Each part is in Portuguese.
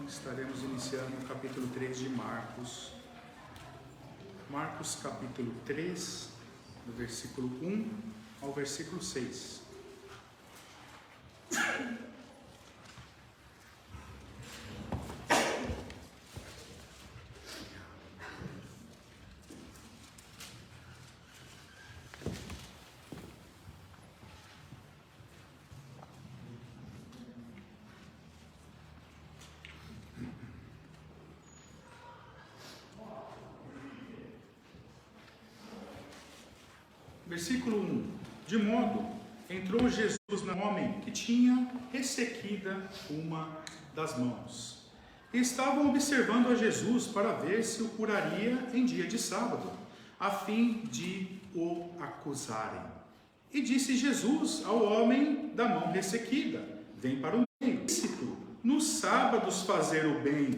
estaremos iniciando o capítulo 3 de Marcos. Marcos capítulo 3, do versículo 1 ao versículo 6. Versículo 1. De modo, entrou Jesus no homem que tinha ressequida uma das mãos. E estavam observando a Jesus para ver se o curaria em dia de sábado, a fim de o acusarem. E disse Jesus ao homem da mão ressequida: vem para o meio. É lícito nos sábados fazer o bem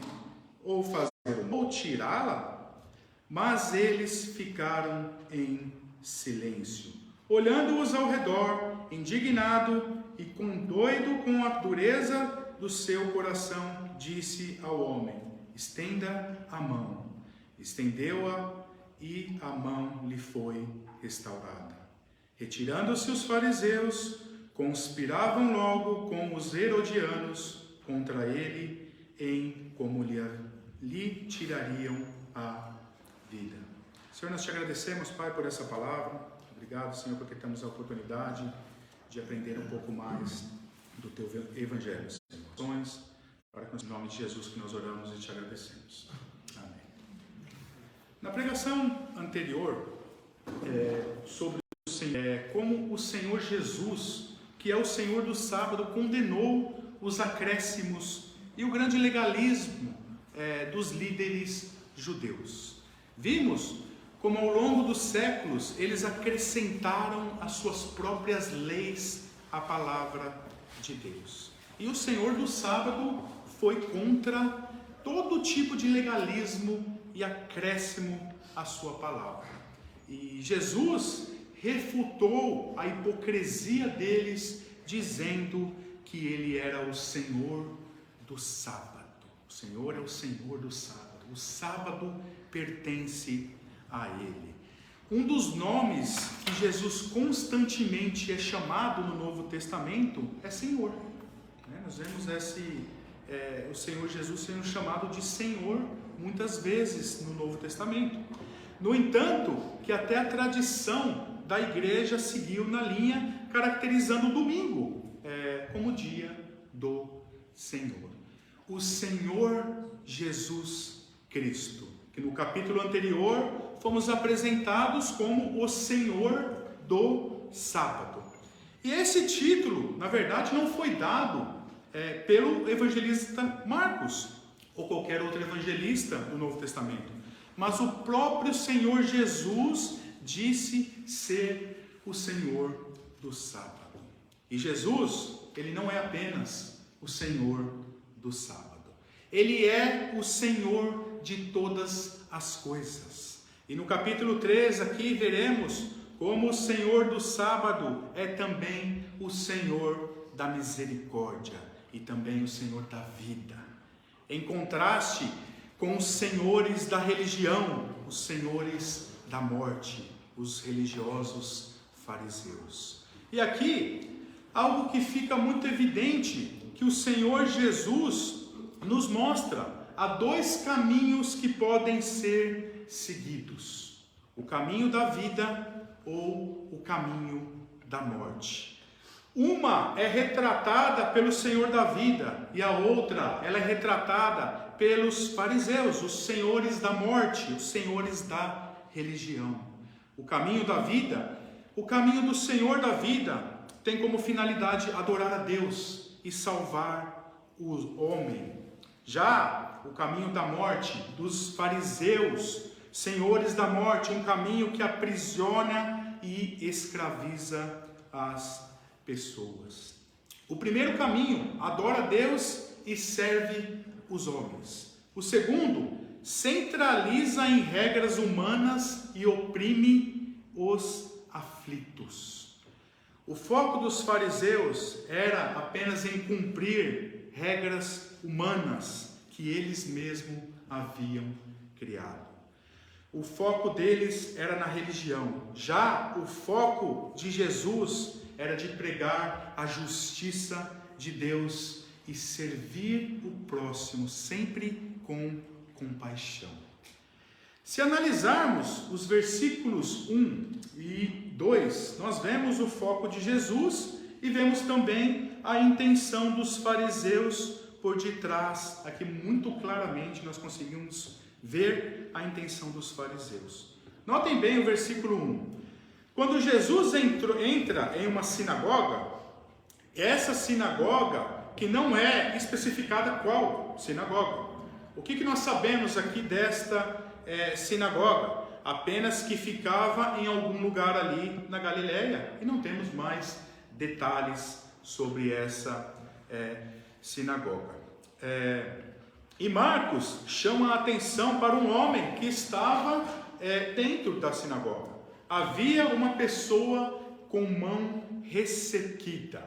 ou fazer o mal, ou tirá-la? Mas eles ficaram em silêncio, olhando-os ao redor, indignado e doido com a dureza do seu coração, disse ao homem: estenda a mão. Estendeu-a e a mão lhe foi restaurada. Retirando-se os fariseus, conspiravam logo com os herodianos contra ele em como lhe tirariam a vida. Senhor, nós te agradecemos, Pai, por essa palavra. Obrigado, Senhor, porque temos a oportunidade de aprender um pouco mais do teu evangelho. Para que, em nome de Jesus, que nós oramos e te agradecemos. Amém. Na pregação anterior, sobre como o Senhor Jesus, que é o Senhor do sábado, condenou os acréscimos e o grande legalismo dos líderes judeus. Vimos como ao longo dos séculos eles acrescentaram as suas próprias leis à palavra de Deus. E o Senhor do sábado foi contra todo tipo de legalismo e acréscimo à sua palavra. E Jesus refutou a hipocrisia deles, dizendo que ele era o Senhor do sábado. O Senhor é o Senhor do sábado. O sábado pertence a ele. Um dos nomes que Jesus constantemente é chamado no Novo Testamento é Senhor. Nós vemos o Senhor Jesus sendo chamado de Senhor muitas vezes no Novo Testamento. No entanto, que até a tradição da igreja seguiu na linha, caracterizando o domingo como dia do Senhor. O Senhor Jesus Cristo, que no capítulo anterior fomos apresentados como o Senhor do sábado. E esse título, na verdade, não foi dado pelo evangelista Marcos ou qualquer outro evangelista do Novo Testamento, mas o próprio Senhor Jesus disse ser o Senhor do sábado. E Jesus, ele não é apenas o Senhor do sábado. Ele é o Senhor de todas as coisas. E no capítulo 3 aqui veremos como o Senhor do sábado é também o Senhor da misericórdia e também o Senhor da vida. Em contraste com os senhores da religião, os senhores da morte, os religiosos fariseus. E aqui, algo que fica muito evidente, que o Senhor Jesus nos mostra há dois caminhos que podem ser seguidos: o caminho da vida ou o caminho da morte. Uma é retratada pelo Senhor da vida e a outra ela é retratada pelos fariseus, os senhores da morte, os senhores da religião. O caminho da vida, o caminho do Senhor da vida tem como finalidade adorar a Deus e salvar o homem. Já o caminho da morte, dos fariseus, senhores da morte, um caminho que aprisiona e escraviza as pessoas. O primeiro caminho adora a Deus e serve os homens. O segundo centraliza em regras humanas e oprime os aflitos. O foco dos fariseus era apenas em cumprir regras humanas que eles mesmos haviam criado. O foco deles era na religião. Já o foco de Jesus era de pregar a justiça de Deus e servir o próximo, sempre com compaixão. Se analisarmos os versículos 1 e 2, nós vemos o foco de Jesus e vemos também a intenção dos fariseus por detrás. Aqui muito claramente nós conseguimos ver a intenção dos fariseus. Notem bem o versículo 1. Quando Jesus entra em uma sinagoga, essa sinagoga, que não é especificada qual sinagoga. O que nós sabemos aqui desta sinagoga? Apenas que ficava em algum lugar ali na Galileia, e não temos mais detalhes sobre essa sinagoga. E Marcos chama a atenção para um homem que estava dentro da sinagoga. Havia uma pessoa com mão ressequida.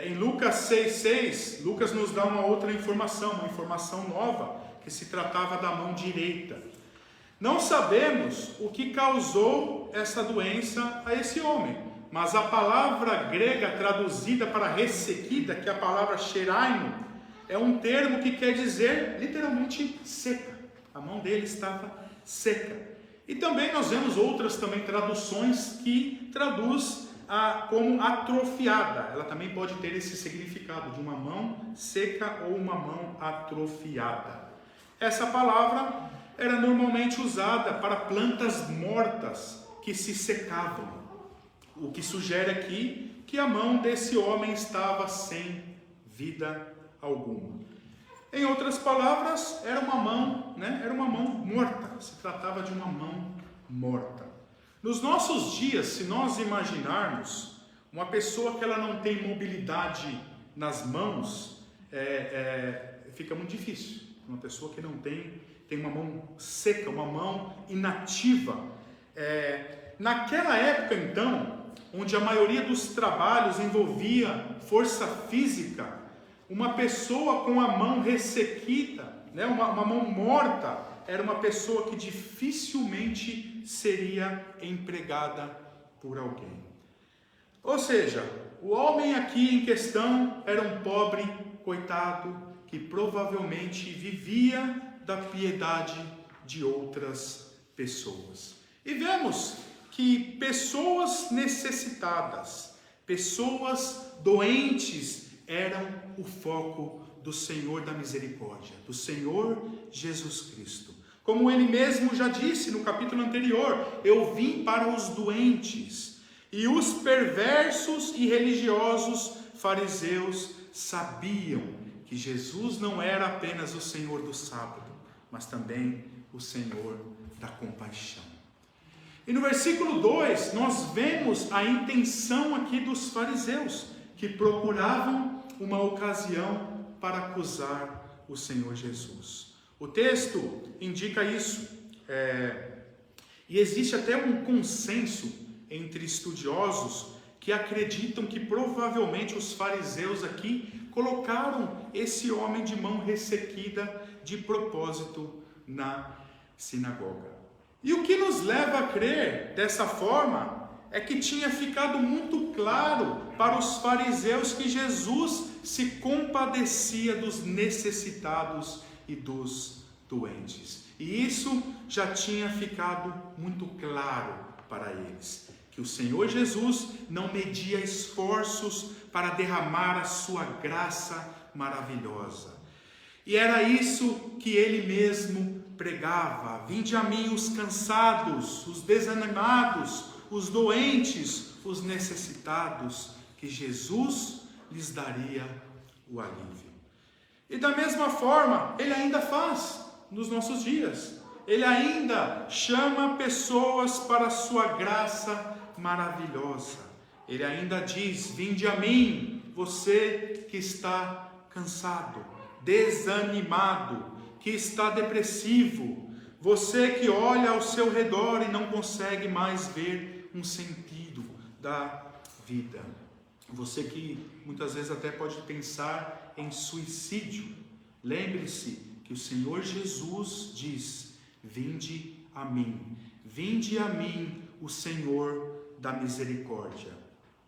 Em Lucas 6,6, Lucas nos dá uma outra informação, uma informação nova, que se tratava da mão direita. Não sabemos o que causou essa doença a esse homem, mas a palavra grega traduzida para ressequida, que é a palavra xeraino, é um termo que quer dizer literalmente seca. A mão dele estava seca. E também nós vemos outras também traduções que traduz como atrofiada. Ela também pode ter esse significado de uma mão seca ou uma mão atrofiada. Essa palavra era normalmente usada para plantas mortas que se secavam. O que sugere aqui que a mão desse homem estava sem vida alguma. Em outras palavras, era uma mão morta. Se tratava de uma mão morta. Nos nossos dias, se nós imaginarmos uma pessoa que ela não tem mobilidade nas mãos, fica muito difícil. Uma pessoa que não tem uma mão seca, uma mão inativa. Naquela época, então, onde a maioria dos trabalhos envolvia força física, uma pessoa com a mão ressequida, uma mão morta, era uma pessoa que dificilmente seria empregada por alguém. Ou seja, o homem aqui em questão era um pobre coitado que provavelmente vivia da piedade de outras pessoas. E vemos que pessoas necessitadas, pessoas doentes eram o foco do Senhor da misericórdia, do Senhor Jesus Cristo. Como ele mesmo já disse no capítulo anterior, eu vim para os doentes. E os perversos e religiosos fariseus sabiam que Jesus não era apenas o Senhor do sábado, mas também o Senhor da compaixão. E no versículo 2, nós vemos a intenção aqui dos fariseus, que procuravam uma ocasião para acusar o Senhor Jesus. O texto indica isso, e existe até um consenso entre estudiosos que acreditam que provavelmente os fariseus aqui colocaram esse homem de mão ressequida de propósito na sinagoga. E o que nos leva a crer dessa forma é que tinha ficado muito claro para os fariseus que Jesus se compadecia dos necessitados e dos doentes. E isso já tinha ficado muito claro para eles, que o Senhor Jesus não media esforços para derramar a sua graça maravilhosa. E era isso que ele mesmo pregava: vinde a mim os cansados, os desanimados, os doentes, os necessitados, que Jesus lhes daria o alívio. E da mesma forma, ele ainda faz nos nossos dias. Ele ainda chama pessoas para a sua graça maravilhosa. Ele ainda diz: vinde a mim, você que está cansado, desanimado, que está depressivo, você que olha ao seu redor e não consegue mais ver um sentido da vida, você que muitas vezes até pode pensar em suicídio. Lembre-se que o Senhor Jesus diz: vinde a mim, vinde a mim, o Senhor da misericórdia,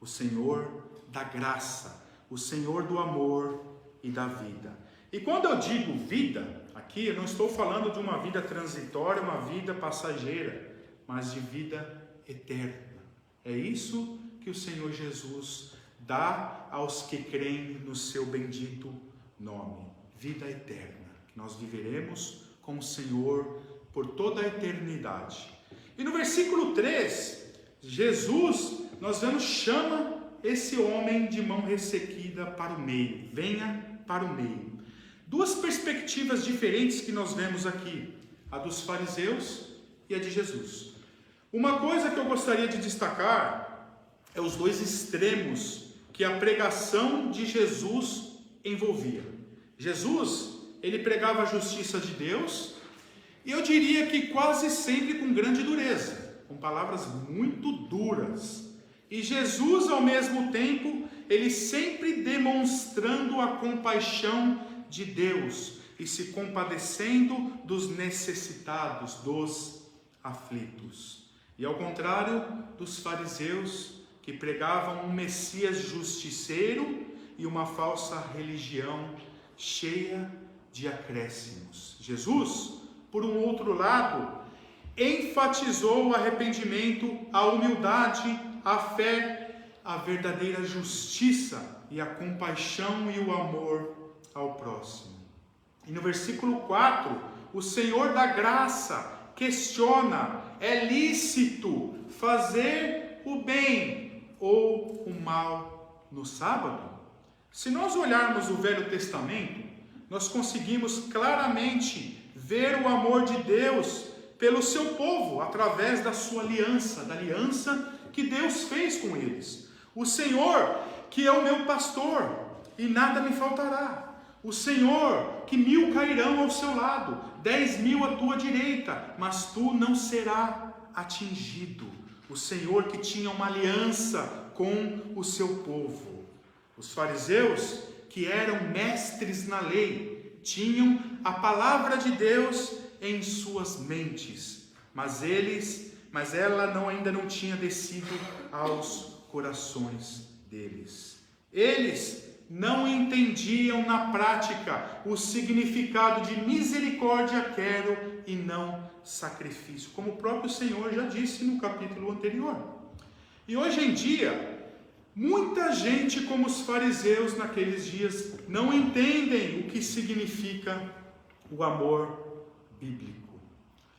o Senhor da graça, o Senhor do amor e da vida. E quando eu digo vida, aqui eu não estou falando de uma vida transitória, uma vida passageira, mas de vida eterna. É isso que o Senhor Jesus dá aos que creem no seu bendito nome, vida eterna, que nós viveremos com o Senhor por toda a eternidade. E no versículo 3, Jesus, nós vemos, chama esse homem de mão ressequida para o meio. Venha para o meio. Duas perspectivas diferentes que nós vemos aqui, a dos fariseus e a de Jesus. Uma coisa que eu gostaria de destacar é os dois extremos que a pregação de Jesus envolvia. Jesus, ele pregava a justiça de Deus, e eu diria que quase sempre com grande dureza, com palavras muito duras. E Jesus, ao mesmo tempo, ele sempre demonstrando a compaixão de Deus e se compadecendo dos necessitados, dos aflitos. E ao contrário dos fariseus, que pregavam um Messias justiceiro e uma falsa religião cheia de acréscimos. Jesus, por um outro lado, enfatizou o arrependimento, a humildade, a fé, a verdadeira justiça e a compaixão e o amor ao próximo. E no versículo 4, o Senhor da graça questiona: é lícito fazer o bem ou o mal no sábado? Se nós olharmos o Velho Testamento, nós conseguimos claramente ver o amor de Deus pelo seu povo, através da sua aliança, da aliança que Deus fez com eles. O Senhor, que é o meu pastor, e nada me faltará. O Senhor, que 1000 cairão ao seu lado, 10.000 à tua direita, mas tu não serás atingido. O Senhor que tinha uma aliança com o seu povo. Os fariseus, que eram mestres na lei, tinham a palavra de Deus em suas mentes, mas ela ainda não tinha descido aos corações deles. Eles não entendiam na prática o significado de misericórdia quero e não sacrifício, como o próprio Senhor já disse no capítulo anterior. E hoje em dia, muita gente, como os fariseus naqueles dias, não entendem o que significa o amor bíblico.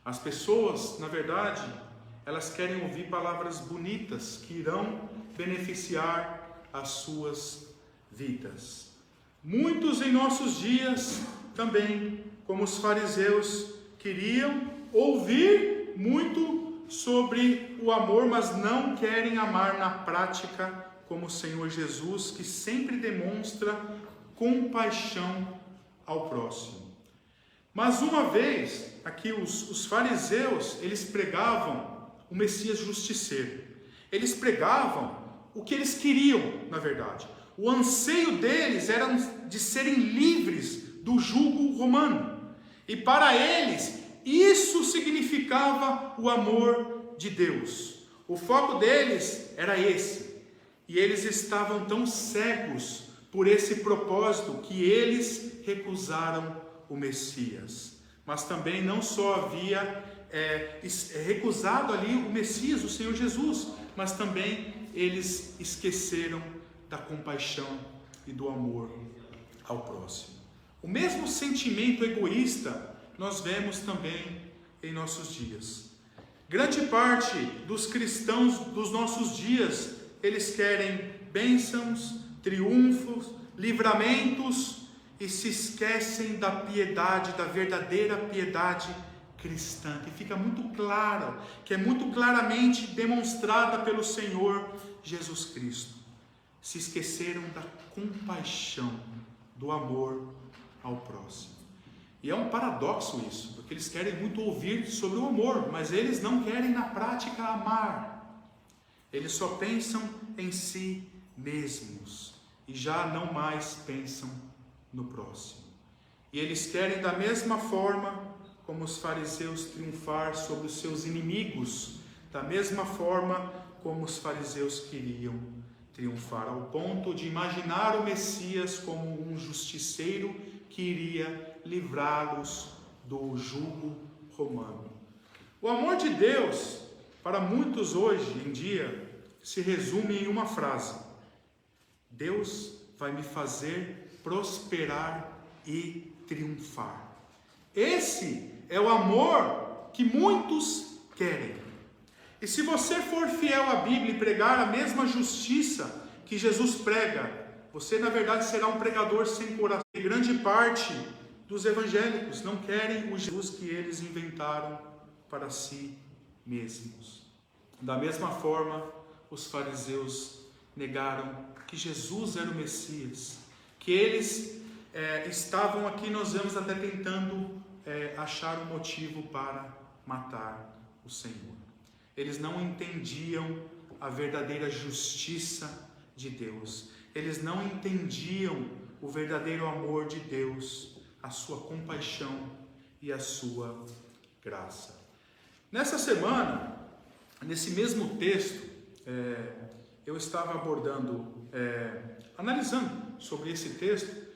As pessoas, na verdade, elas querem ouvir palavras bonitas que irão beneficiar as suas vidas. Muitos em nossos dias também, como os fariseus, queriam ouvir muito sobre o amor, mas não querem amar na prática, como o Senhor Jesus, que sempre demonstra compaixão ao próximo. Mas uma vez, aqui os fariseus, eles pregavam o Messias justiceiro. Eles pregavam o que eles queriam, na verdade. O anseio deles era de serem livres do jugo romano. E para eles, isso significava o amor de Deus. O foco deles era esse. E eles estavam tão cegos por esse propósito que eles recusaram o Messias. Mas também não só havia recusado ali o Messias, o Senhor Jesus, mas também eles esqueceram da compaixão e do amor ao próximo. O mesmo sentimento egoísta nós vemos também em nossos dias. Grande parte dos cristãos dos nossos dias, eles querem bênçãos, triunfos, livramentos e se esquecem da piedade, da verdadeira piedade cristã, que fica muito clara, que é muito claramente demonstrada pelo Senhor Jesus Cristo. Se esqueceram da compaixão, do amor ao próximo. E é um paradoxo isso, porque eles querem muito ouvir sobre o amor, mas eles não querem na prática amar. Eles só pensam em si mesmos e já não mais pensam no próximo. E eles querem, da mesma forma como os fariseus, triunfar sobre os seus inimigos, da mesma forma como os fariseus queriam triunfar, ao ponto de imaginar o Messias como um justiceiro que iria livrá-los do jugo romano. O amor de Deus, para muitos hoje em dia, se resume em uma frase: Deus vai me fazer prosperar e triunfar. Esse é o amor que muitos querem. E se você for fiel à Bíblia e pregar a mesma justiça que Jesus prega, você na verdade será um pregador sem coração. E grande parte dos evangélicos não querem o Jesus que eles inventaram para si mesmos. Da mesma forma, os fariseus negaram que Jesus era o Messias, que eles estavam aqui, nós vemos até tentando achar um motivo para matar o Senhor. Eles não entendiam a verdadeira justiça de Deus. Eles não entendiam o verdadeiro amor de Deus, a sua compaixão e a sua graça. Nessa semana, nesse mesmo texto, eu estava analisando sobre esse texto,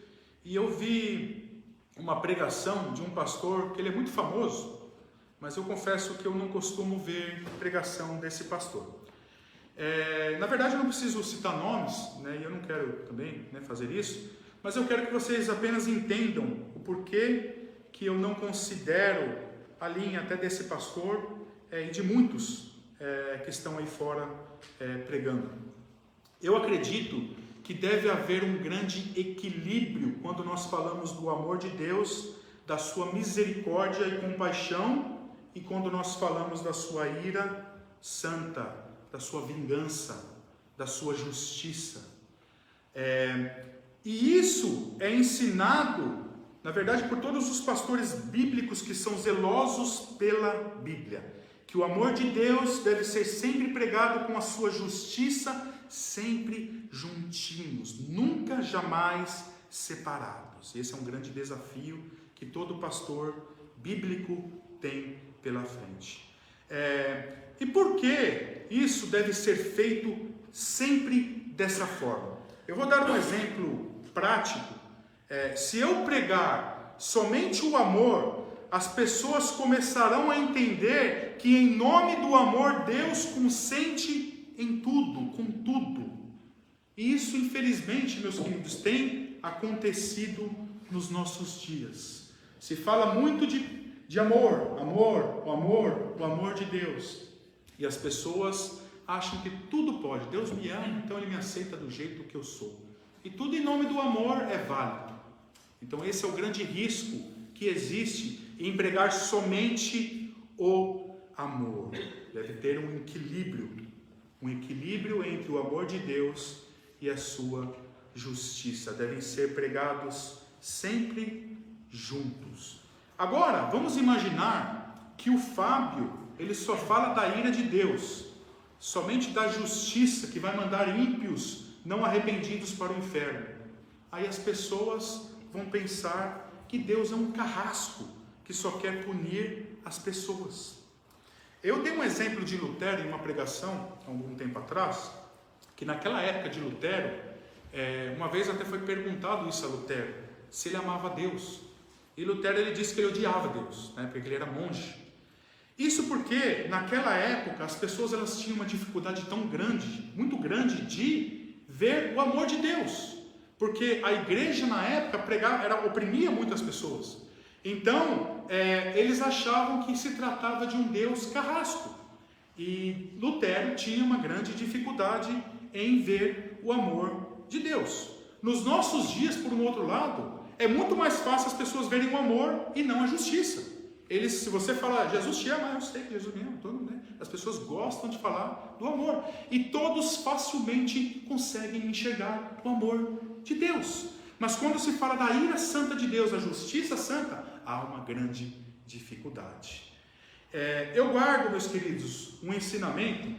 e eu vi uma pregação de um pastor que ele é muito famoso, mas eu confesso que eu não costumo ver pregação desse pastor. Na verdade eu não preciso citar nomes, né, e eu não quero também fazer isso, mas eu quero que vocês apenas entendam o porquê que eu não considero a linha até desse pastor e de muitos que estão aí fora pregando. Eu acredito que deve haver um grande equilíbrio quando nós falamos do amor de Deus, da sua misericórdia e compaixão, e quando nós falamos da sua ira santa, da sua vingança, da sua justiça. E isso é ensinado, na verdade, por todos os pastores bíblicos que são zelosos pela Bíblia, que o amor de Deus deve ser sempre pregado com a sua justiça, sempre juntinhos, nunca jamais separados. Esse é um grande desafio que todo pastor bíblico tem pela frente. E por que isso deve ser feito sempre dessa forma? Eu vou dar um exemplo prático. Se eu pregar somente o amor, as pessoas começarão a entender que em nome do amor Deus consente em tudo, com tudo. E isso, infelizmente, meus queridos, tem acontecido nos nossos dias. Se fala muito de amor, o amor de Deus. E as pessoas acham que tudo pode. Deus me ama, então Ele me aceita do jeito que eu sou. E tudo em nome do amor é válido. Então esse é o grande risco que existe em pregar somente o amor. Deve ter um equilíbrio entre o amor de Deus e a sua justiça. Devem ser pregados sempre juntos. Agora, vamos imaginar que o Fábio, ele só fala da ira de Deus, somente da justiça que vai mandar ímpios não arrependidos para o inferno. Aí as pessoas vão pensar que Deus é um carrasco que só quer punir as pessoas. Eu dei um exemplo de Lutero em uma pregação, há algum tempo atrás, que naquela época de Lutero, uma vez até foi perguntado isso a Lutero, se ele amava Deus. E Lutero ele disse que ele odiava Deus, porque ele era monge. Isso porque naquela época as pessoas elas tinham uma dificuldade tão grande, muito grande, de ver o amor de Deus. Porque a igreja na época oprimia muitas pessoas. Então, eles achavam que se tratava de um Deus carrasco. E Lutero tinha uma grande dificuldade em ver o amor de Deus. Nos nossos dias, por um outro lado, é muito mais fácil as pessoas verem o amor e não a justiça. Se você falar, Jesus te ama, eu sei que Jesus me ama, as pessoas gostam de falar do amor. E todos facilmente conseguem enxergar o amor de Deus. Mas quando se fala da ira santa de Deus, a justiça santa, há uma grande dificuldade. Eu guardo, meus queridos, um ensinamento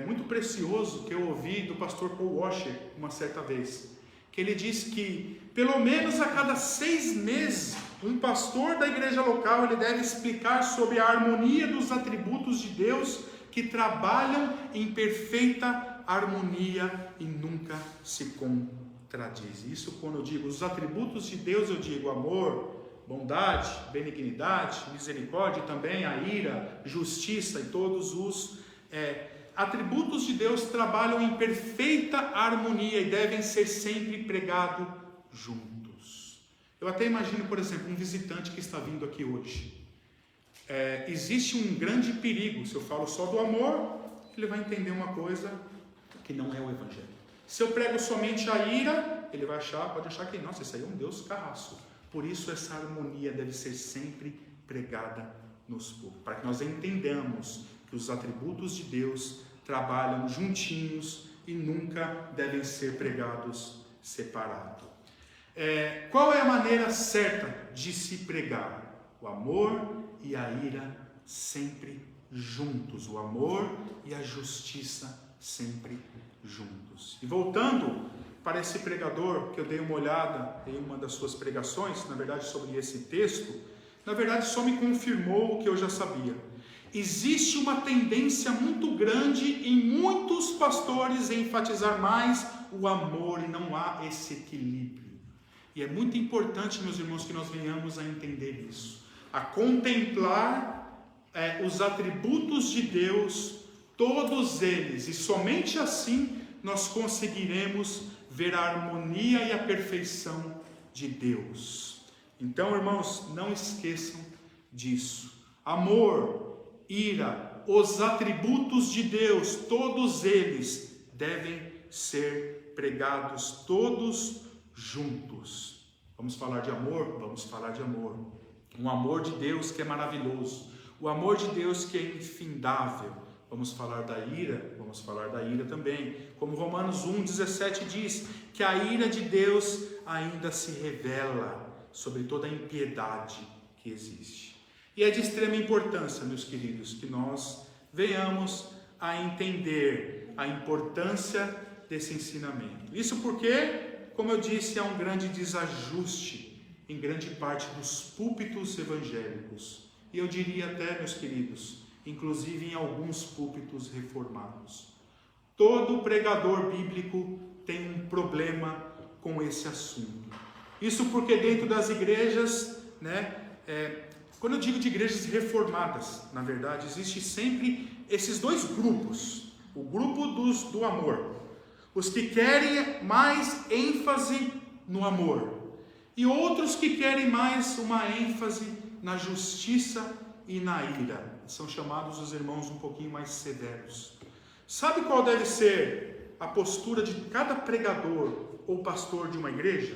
muito precioso que eu ouvi do pastor Paul Washer uma certa vez, que ele diz que pelo menos a cada 6 meses Um pastor da igreja local, ele deve explicar sobre a harmonia dos atributos de Deus que trabalham em perfeita harmonia e nunca se contradizem. Isso quando eu digo os atributos de Deus, eu digo amor, bondade, benignidade, misericórdia, e também a ira, justiça e todos os atributos de Deus trabalham em perfeita harmonia e devem ser sempre pregados juntos. Eu até imagino, por exemplo, um visitante que está vindo aqui hoje. Existe um grande perigo, se eu falo só do amor, ele vai entender uma coisa que não é o Evangelho. Se eu prego somente a ira, ele vai pode achar que, nossa, esse aí é um Deus carrasco. Por isso essa harmonia deve ser sempre pregada nos povos, para que nós entendamos que os atributos de Deus trabalham juntinhos e nunca devem ser pregados separados. Qual é a maneira certa de se pregar? O amor e a ira sempre juntos, o amor e a justiça sempre juntos. E voltando para esse pregador, que eu dei uma olhada em uma das suas pregações, na verdade sobre esse texto, na verdade só me confirmou o que eu já sabia. Existe uma tendência muito grande em muitos pastores em enfatizar mais o amor e não há esse equilíbrio. E é muito importante, meus irmãos, que nós venhamos a entender isso, a contemplar os atributos de Deus, todos eles, e somente assim nós conseguiremos ver a harmonia e a perfeição de Deus. Então, irmãos, não esqueçam disso. Amor, ira, os atributos de Deus, todos eles devem ser pregados todos juntos. Vamos falar de amor? Vamos falar de amor. Um amor de Deus que é maravilhoso. O amor de Deus que é infindável. Vamos falar da ira? Vamos falar da ira também. Como Romanos 1,17 diz, que a ira de Deus ainda se revela sobre toda a impiedade que existe. E é de extrema importância, meus queridos, que nós venhamos a entender a importância desse ensinamento. Isso porque, como eu disse, há um grande desajuste em grande parte dos púlpitos evangélicos. E eu diria até, meus queridos, inclusive em alguns púlpitos reformados. Todo pregador bíblico tem um problema com esse assunto. Isso porque dentro das igrejas, quando eu digo de igrejas reformadas, na verdade, existe sempre esses dois grupos. O grupo do amor. Os que querem mais ênfase no amor. E outros que querem mais uma ênfase na justiça e na ira. São chamados os irmãos um pouquinho mais severos. Sabe qual deve ser a postura de cada pregador ou pastor de uma igreja?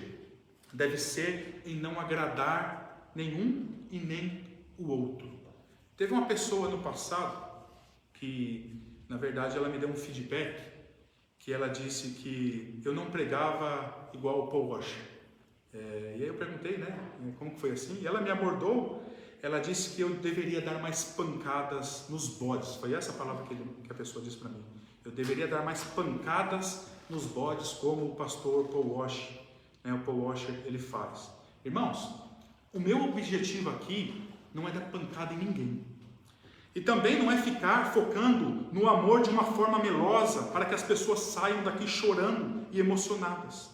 Deve ser em não agradar nenhum e nem o outro. Teve uma pessoa no passado que, na verdade, ela me deu um feedback, que ela disse que eu não pregava igual o Paul Washer. E aí eu perguntei, como que foi assim? E ela me abordou, ela disse que eu deveria dar mais pancadas nos bodes. Foi essa a palavra que a pessoa disse para mim. Eu deveria dar mais pancadas nos bodes, como o pastor Paul Washer, o Paul Washer, ele faz. Irmãos, o meu objetivo aqui não é dar pancada em ninguém. E também não é ficar focando no amor de uma forma melosa, para que as pessoas saiam daqui chorando e emocionadas.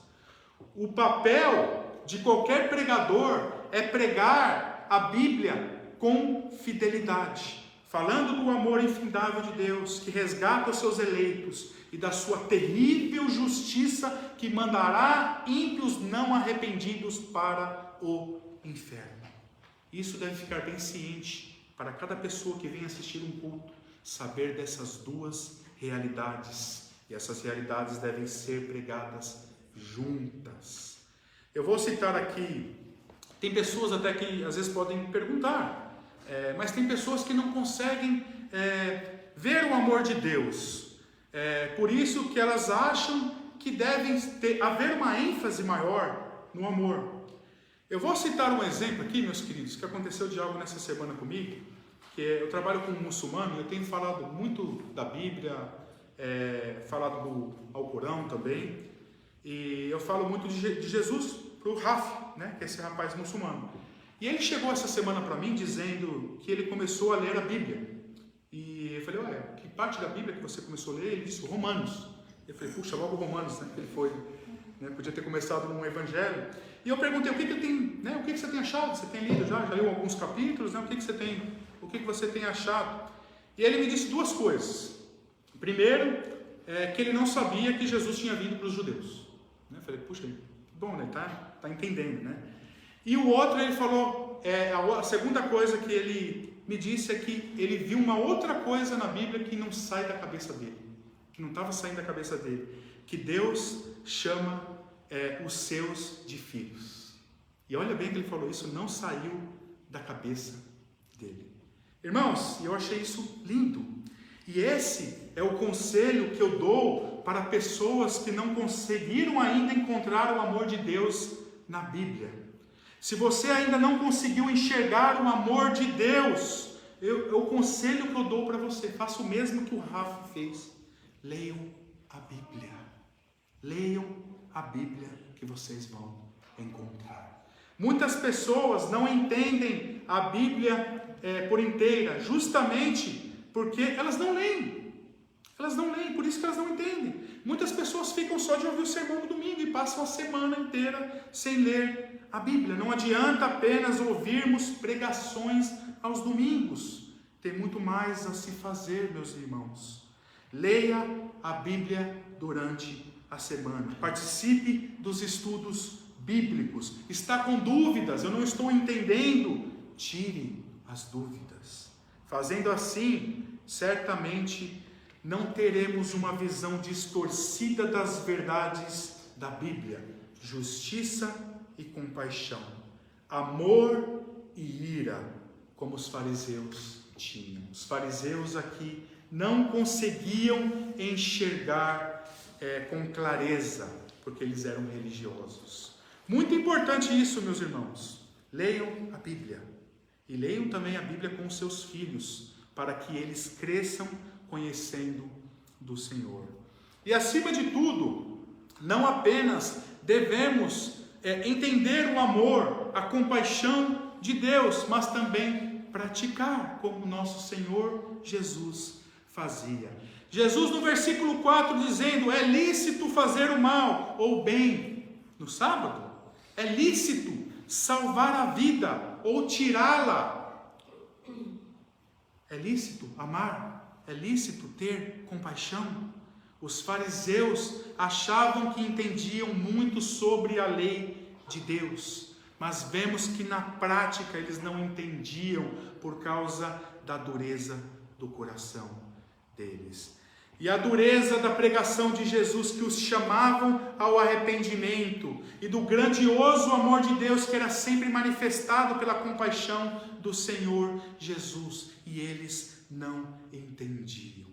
O papel de qualquer pregador é pregar a Bíblia com fidelidade, falando do amor infindável de Deus, que resgata os seus eleitos, e da sua terrível justiça, que mandará ímpios não arrependidos para o inferno. Isso deve ficar bem ciente para cada pessoa que vem assistir um culto, saber dessas duas realidades, e essas realidades devem ser pregadas juntas. Eu vou citar aqui, tem pessoas até que às vezes podem perguntar, mas tem pessoas que não conseguem ver o amor de Deus, por isso que elas acham que deve haver uma ênfase maior no amor. Eu vou citar um exemplo aqui, meus queridos, que aconteceu de algo nessa semana comigo, que eu trabalho com um muçulmano, eu tenho falado muito da Bíblia, falado do Alcorão também, e eu falo muito de Jesus para o Raf, que é esse rapaz muçulmano. E ele chegou essa semana para mim dizendo que ele começou a ler a Bíblia. E eu falei, olha, que parte da Bíblia que você começou a ler? Ele disse, Romanos. Eu falei, puxa, logo Romanos, né? Que ele foi, né? Podia ter começado num Evangelho. E eu perguntei, o que você tem achado? Você tem lido já leu alguns capítulos, né? O que você tem achado? E ele me disse duas coisas. Primeiro, que ele não sabia que Jesus tinha vindo para os judeus. Eu falei, puxa, bom, né? Tá entendendo, né? E o outro, ele falou, a segunda coisa que ele me disse é que ele viu uma outra coisa na Bíblia que não sai da cabeça dele, que não estava saindo da cabeça dele, que Deus chama os seus de filhos. E olha bem que ele falou, isso não saiu da cabeça dele. Irmãos, eu achei isso lindo. E esse é o conselho que eu dou para pessoas que não conseguiram ainda encontrar o amor de Deus na Bíblia. Se você ainda não conseguiu enxergar o amor de Deus, o conselho que eu dou para você, faça o mesmo que o Rafa fez. Leiam a Bíblia. Leiam a Bíblia que vocês vão encontrar. Muitas pessoas não entendem a Bíblia por inteira, justamente porque elas não leem. Elas não leem, por isso que elas não entendem. Muitas pessoas ficam só de ouvir o sermão no domingo e passam a semana inteira sem ler a Bíblia. Não adianta apenas ouvirmos pregações aos domingos. Tem muito mais a se fazer, meus irmãos. Leia a Bíblia durante a semana. Participe dos estudos bíblicos. Está com dúvidas? Eu não estou entendendo? Tire as dúvidas. Fazendo assim, certamente não teremos uma visão distorcida das verdades da Bíblia. Justiça e compaixão, amor e ira, como os fariseus tinham. Os fariseus aqui não conseguiam enxergar com clareza, porque eles eram religiosos. Muito importante isso, meus irmãos. Leiam a Bíblia. E leiam também a Bíblia com os seus filhos, para que eles cresçam conhecendo do Senhor. E acima de tudo, não apenas devemos entender o amor, a compaixão de Deus, mas também praticar como nosso Senhor Jesus fazia. Jesus no versículo 4 dizendo, é lícito fazer o mal ou o bem no sábado? É lícito salvar a vida ou tirá-la? É lícito amar? É lícito ter compaixão? Os fariseus achavam que entendiam muito sobre a lei de Deus, mas vemos que na prática eles não entendiam por causa da dureza do coração deles. E a dureza da pregação de Jesus que os chamavam ao arrependimento e do grandioso amor de Deus que era sempre manifestado pela compaixão do Senhor Jesus, e eles não entendiam.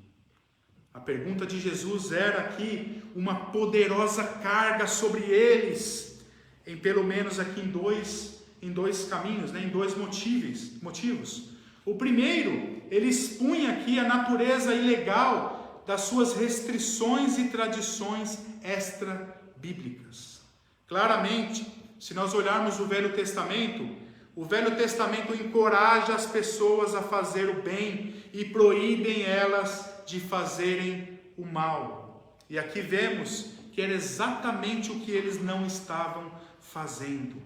A pergunta de Jesus era aqui uma poderosa carga sobre eles, em pelo menos aqui em dois caminhos, em dois motivos. O primeiro, ele expunha aqui a natureza ilegal das suas restrições e tradições extra-bíblicas. Claramente, se nós olharmos o Velho Testamento encoraja as pessoas a fazer o bem e proíbem elas de fazerem o mal. E aqui vemos que era exatamente o que eles não estavam fazendo.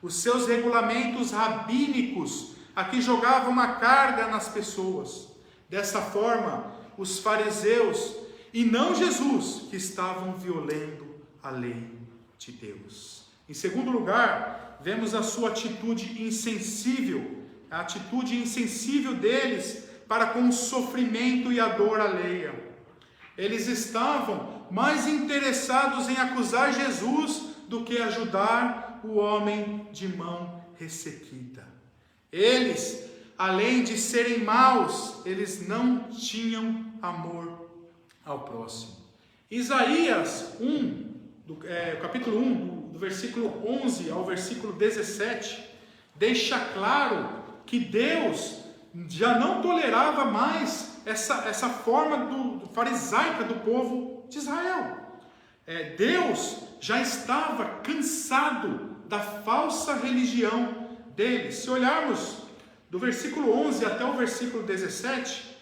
Os seus regulamentos rabínicos aqui jogavam uma carga nas pessoas. Dessa forma, os fariseus e não Jesus que estavam violando a lei de Deus. Em segundo lugar, vemos a sua atitude insensível, a atitude insensível deles para com o sofrimento e a dor alheia. Eles estavam mais interessados em acusar Jesus do que ajudar o homem de mão ressequida. Eles, além de serem maus, eles não tinham amor ao próximo. Isaías 1, capítulo 1, do versículo 11 ao versículo 17, deixa claro que Deus já não tolerava mais essa forma farisaica do povo de Israel. Deus já estava cansado da falsa religião deles. Se olharmos do versículo 11 até o versículo 17,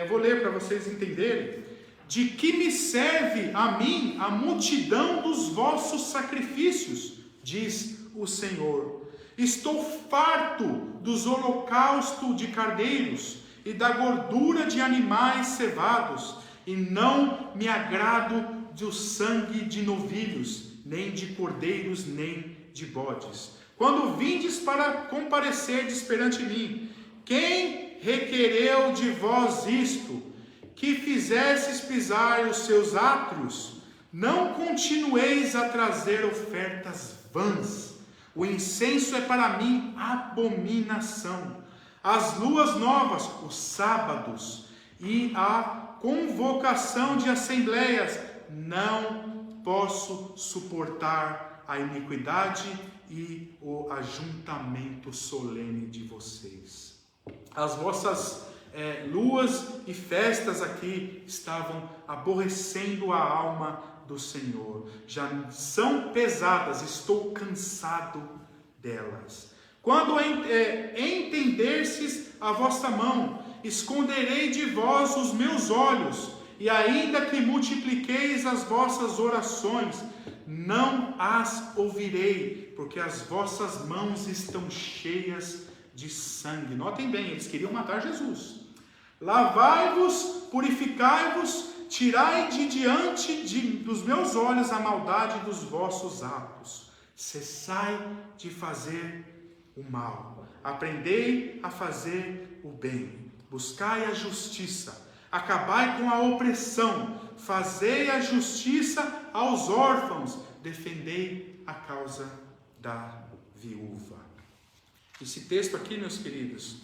eu vou ler para vocês entenderem. De que me serve a mim a multidão dos vossos sacrifícios, diz o Senhor. Estou farto dos holocaustos de cardeiros e da gordura de animais cevados, e não me agrado do sangue de novilhos, nem de cordeiros, nem de bodes. Quando vindes para comparecerdes perante mim, quem requereu de vós isto? Que fizesses pisar os seus átrios? Não continueis a trazer ofertas vãs. O incenso é para mim abominação. As luas novas, os sábados e a convocação de assembleias, não posso suportar a iniquidade e o ajuntamento solene de vocês. As vossas luas e festas aqui estavam aborrecendo a alma do Senhor. Já são pesadas, estou cansado delas. Quando entenderdes a vossa mão, esconderei de vós os meus olhos, e ainda que multipliqueis as vossas orações, não as ouvirei, porque as vossas mãos estão cheias de sangue. Notem bem, eles queriam matar Jesus. Lavai-vos, purificai-vos, tirai de diante dos meus olhos a maldade dos vossos atos. Cessai de fazer o mal. Aprendei a fazer o bem. Buscai a justiça. Acabai com a opressão. Fazei a justiça aos órfãos. Defendei a causa da viúva. Esse texto aqui, meus queridos,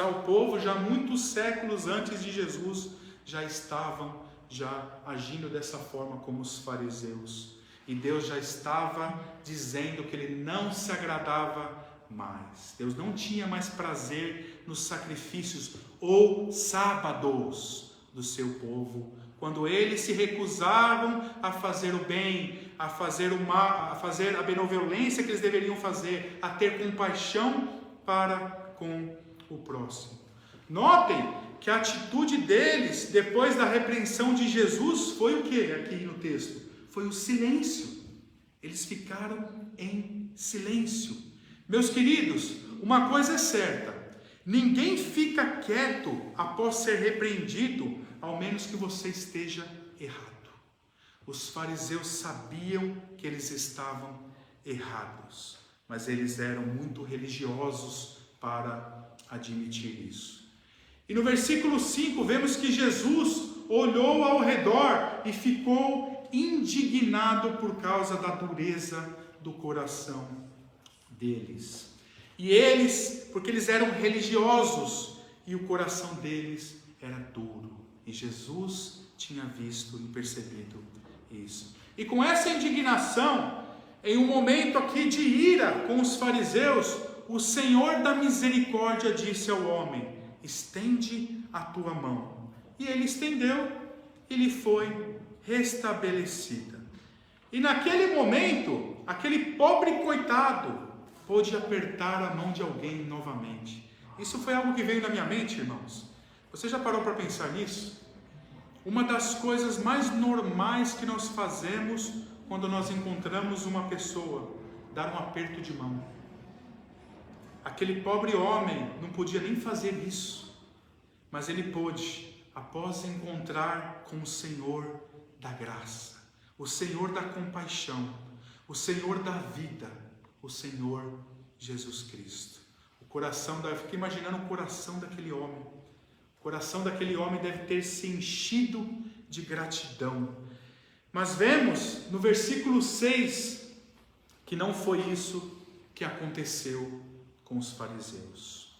o povo, muitos séculos antes de Jesus, já estavam agindo dessa forma como os fariseus. E Deus já estava dizendo que Ele não se agradava mais. Deus não tinha mais prazer nos sacrifícios ou sábados do seu povo. Quando eles se recusavam a fazer o bem, a fazer o mal, a fazer a benevolência que eles deveriam fazer, a ter compaixão para com o próximo. Notem que a atitude deles, depois da repreensão de Jesus, foi o que aqui no texto? Foi o silêncio. Eles ficaram em silêncio. Meus queridos, uma coisa é certa: ninguém fica quieto após ser repreendido, ao menos que você esteja errado. Os fariseus sabiam que eles estavam errados, mas eles eram muito religiosos para admitir isso. E no versículo 5 vemos que Jesus olhou ao redor e ficou indignado por causa da dureza do coração deles. E eles, porque eles eram religiosos e o coração deles era duro. E Jesus tinha visto e percebido isso. E com essa indignação, em um momento aqui de ira com os fariseus, o Senhor da misericórdia disse ao homem: estende a tua mão. E ele estendeu e lhe foi restabelecida. E naquele momento, aquele pobre coitado pôde apertar a mão de alguém novamente. Isso foi algo que veio na minha mente, irmãos. Você já parou para pensar nisso? Uma das coisas mais normais que nós fazemos quando nós encontramos uma pessoa, dar um aperto de mão. Aquele pobre homem não podia nem fazer isso, mas ele pôde, após encontrar com o Senhor da graça, o Senhor da compaixão, o Senhor da vida, o Senhor Jesus Cristo. Eu fiquei imaginando o coração daquele homem. O coração daquele homem deve ter se enchido de gratidão. Mas vemos no versículo 6 que não foi isso que aconteceu com os fariseus.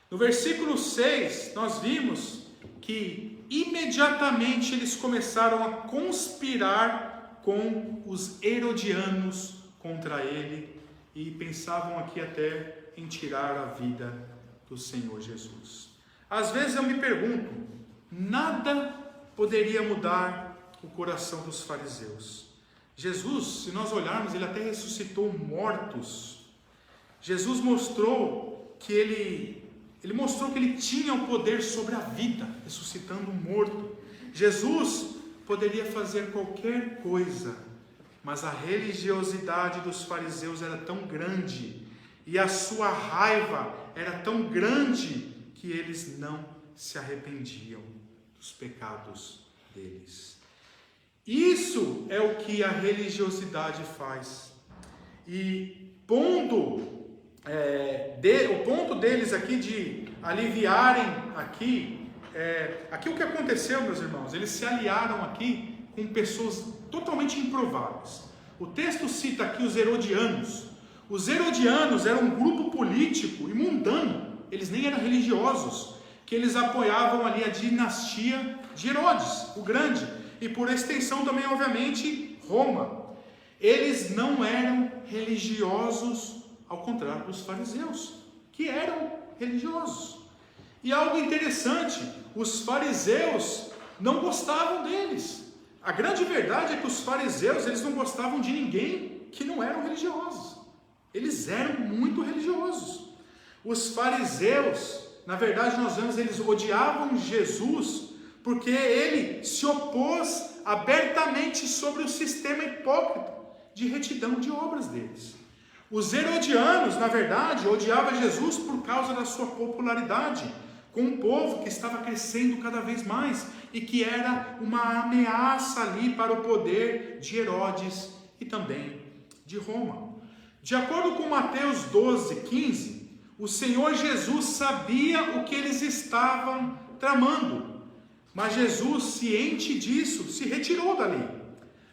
No versículo 6, nós vimos que imediatamente eles começaram a conspirar com os herodianos contra ele e pensavam aqui até em tirar a vida do Senhor Jesus. Às vezes eu me pergunto, nada poderia mudar o coração dos fariseus. Jesus, se nós olharmos, ele até ressuscitou mortos. Jesus mostrou que ele mostrou que ele tinha o poder sobre a vida, ressuscitando um morto. Jesus poderia fazer qualquer coisa, mas a religiosidade dos fariseus era tão grande e a sua raiva era tão grande que eles não se arrependiam dos pecados deles. Isso é o que a religiosidade faz. E o ponto deles aqui de aliviarem aqui o que aconteceu, meus irmãos, eles se aliaram aqui com pessoas totalmente improváveis. O texto cita aqui os herodianos. Os herodianos eram um grupo político e mundano, eles nem eram religiosos, que eles apoiavam ali a dinastia de Herodes, o Grande, e por extensão também, obviamente, Roma. Eles não eram religiosos, ao contrário dos fariseus, que eram religiosos. E algo interessante, os fariseus não gostavam deles. A grande verdade é que os fariseus, eles não gostavam de ninguém que não eram religiosos. Eles eram muito religiosos. Os fariseus, na verdade nós vemos, eles odiavam Jesus porque ele se opôs abertamente sobre o sistema hipócrita de retidão de obras deles. Os herodianos, na verdade, odiavam Jesus por causa da sua popularidade com um povo que estava crescendo cada vez mais e que era uma ameaça ali para o poder de Herodes e também de Roma. De acordo com Mateus 12:15, o Senhor Jesus sabia o que eles estavam tramando, mas Jesus, ciente disso, se retirou dali.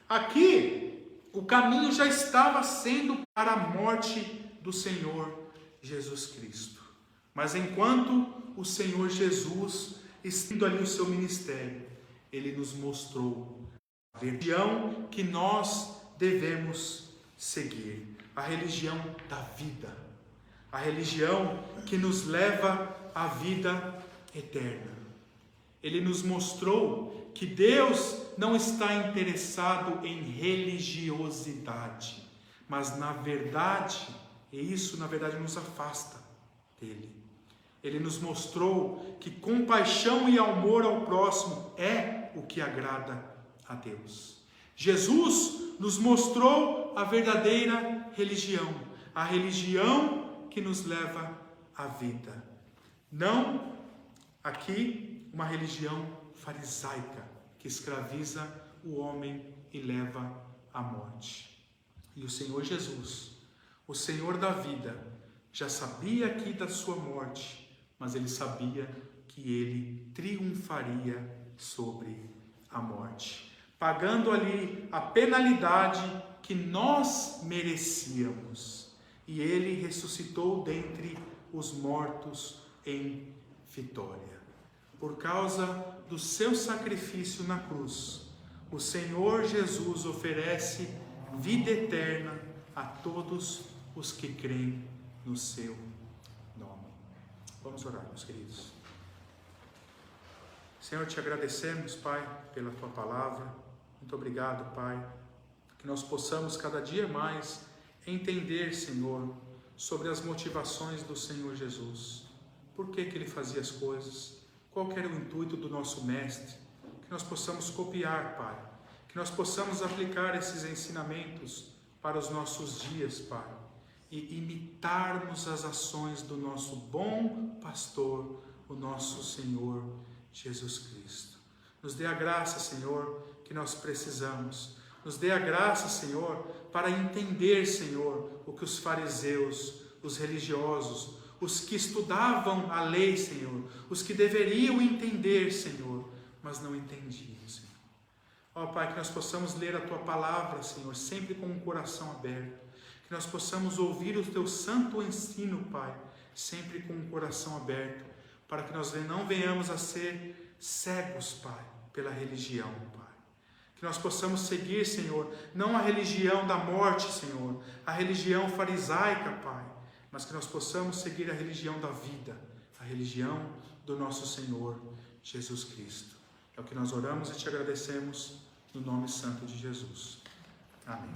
Aqui, o caminho já estava sendo para a morte do Senhor Jesus Cristo. Mas enquanto o Senhor Jesus estando ali o seu ministério, ele nos mostrou a religião que nós devemos seguir, a religião da vida, a religião que nos leva à vida eterna. Ele nos mostrou que Deus não está interessado em religiosidade, mas na verdade, e isso na verdade nos afasta dele. Ele nos mostrou que compaixão e amor ao próximo é o que agrada a Deus. Jesus nos mostrou a verdadeira religião, a religião que nos leva à vida. Não aqui uma religião farisaica que escraviza o homem e leva à morte. E o Senhor Jesus, o Senhor da vida, já sabia aqui da sua morte, mas ele sabia que ele triunfaria sobre a morte, pagando ali a penalidade que nós merecíamos. E ele ressuscitou dentre os mortos em vitória. Por causa do seu sacrifício na cruz, o Senhor Jesus oferece vida eterna a todos os que creem no seu nome. Vamos orar, meus queridos. Senhor, te agradecemos, Pai, pela tua palavra. Muito obrigado, Pai, que nós possamos cada dia mais entender, Senhor, sobre as motivações do Senhor Jesus. Por que ele fazia as coisas? Qual que era o intuito do nosso Mestre? Que nós possamos copiar, Pai. Que nós possamos aplicar esses ensinamentos para os nossos dias, Pai. E imitarmos as ações do nosso bom pastor, o nosso Senhor Jesus Cristo. Nos dê a graça, Senhor, que nós precisamos. Nos dê a graça, Senhor, para entender, Senhor, o que os fariseus, os religiosos, os que estudavam a lei, Senhor, os que deveriam entender, Senhor, mas não entendiam, Senhor. Ó Pai, que nós possamos ler a Tua palavra, Senhor, sempre com o coração aberto. Que nós possamos ouvir o Teu santo ensino, Pai, sempre com o coração aberto, para que nós não venhamos a ser cegos, Pai, pela religião, Pai. Que nós possamos seguir, Senhor, não a religião da morte, Senhor, a religião farisaica, Pai, mas que nós possamos seguir a religião da vida, a religião do nosso Senhor Jesus Cristo. É o que nós oramos e te agradecemos no nome santo de Jesus. Amém.